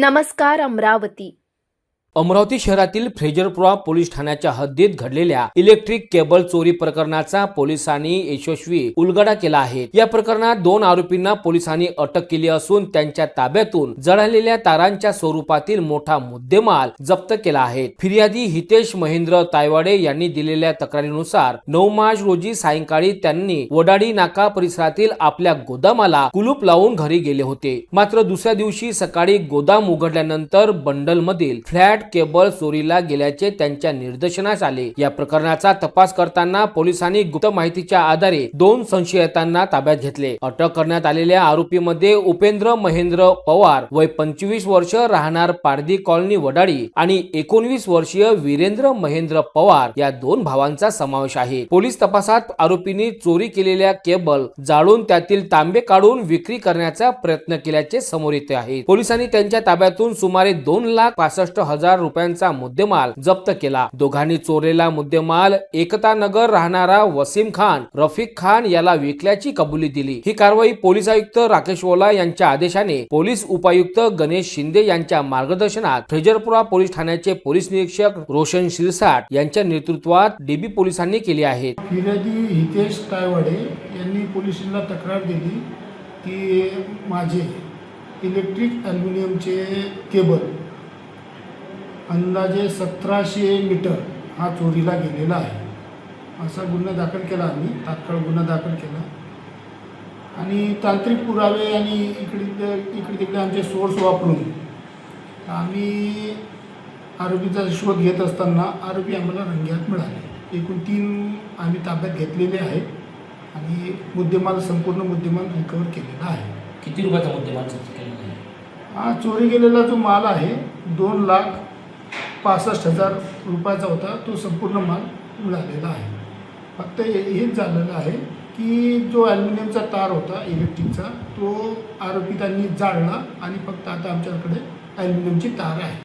नमस्कार अमरावती। अमरावती शहरातील फ्रेजरपुरा पोलीस ठाण्याच्या हद्दीत घडलेल्या इलेक्ट्रिक केबल चोरी प्रकरणाचा पोलिसांनी यशस्वी उलगडा केला आहे। या प्रकरणात 2 आरोपींना पोलिसांनी अटक केली असून त्यांच्या ताब्यातून जळालेल्या तारांच्या स्वरूपातील मोठा मुद्देमाल जप्त केला आहे। फिर्यादी हितेश महेंद्र तायवाडे यांनी दिलेल्या तक्रारीनुसार 9 मार्च रोजी सायंकाळी त्यांनी वडाडी नाका परिसरातील आपल्या गोदामाला कुलूप लावून घरी गेले होते। मात्र दुसऱ्या दिवशी सकाळी गोदाम उघडल्यानंतर बंडल मधील फ्लॅट केबल चोरीला गेल्याचे त्यांच्या निदर्शनास आले। या प्रकरणाचा तपास करताना पोलिसांनी गुप्त माहितीच्या आधारे 2 संशयितांना ताब्यात घेतले। अटक करण्यात आलेल्या आरोपीमध्ये उपेंद्र महेंद्र पवार वय 25 वर्ष राहणार पारधी कॉलनी वडाडी आणि 19 वर्षीय वीरेंद्र महेंद्र पवार या 2 भावांचा समावेश आहे। पोलीस तपासात आरोपींनी चोरी केलेल्या केबल जाळून त्यातील तांबे काढून विक्री करण्याचा प्रयत्न केल्याचे समोर येते आहे। पोलिसांनी त्यांच्या ताब्यातून सुमारे 2,65,000 रुपयांचा मुद्देमाल जप्त केला। दोघांनी चोरलेला मुद्देमाल एकता नगर राहणारा वसीम खान रफिक खान याला विकल्याची कबुली दिली। ही कारवाई पोलीस आयुक्त राकेश ओला यांच्या आदेशाने पोलीस उपायुक्त गणेश शिंदे यांच्या मार्गदर्शनात फ्रेजरपुरा पोलीस ठाण्याचे पोलीस निरीक्षक रोशन शिरसाट यांच्या नेतृत्वात डीबी पोलिसांनी केली आहे। फिर्यादी हितेश तायवाडे यांनी पोलिसांना तक्रार दिली की माझे इलेक्ट्रिक ॲल्युमिनियमचे केबल अंदाजे 1700 मीटर हा चोरीला गेलेला आहे असा गुन्हा दाखल केला। आम्ही तात्काळ गुन्हा दाखल केला आणि तांत्रिक पुरावे आणि इकडे तिकडे आमचे सोर्स वापरून आम्ही आरोपीचा शोध घेत असताना आरोपी आम्हाला रंगेहात मिळाले। एकूण 3 आम्ही ताब्यात घेतलेले आहेत आणि मुद्देमाल संपूर्ण मुद्देमाल रिकवर केलेला आहे। किती रुपयाचा मुद्देमाल जप्त केला आहे? हा चोरी गेलेला जो माल आहे 2,65,000 रुपयाचा होता। तो संपूर्ण माल मिळालेला आहे। फक्त हेच झालेलं आहे की जो ॲल्युमिनियमचा तार होता इलेक्ट्रिकचा तो आरोपी त्यांनी जाळला आणि फक्त आता आमच्याकडे ॲल्युमिनियमची तार आहे।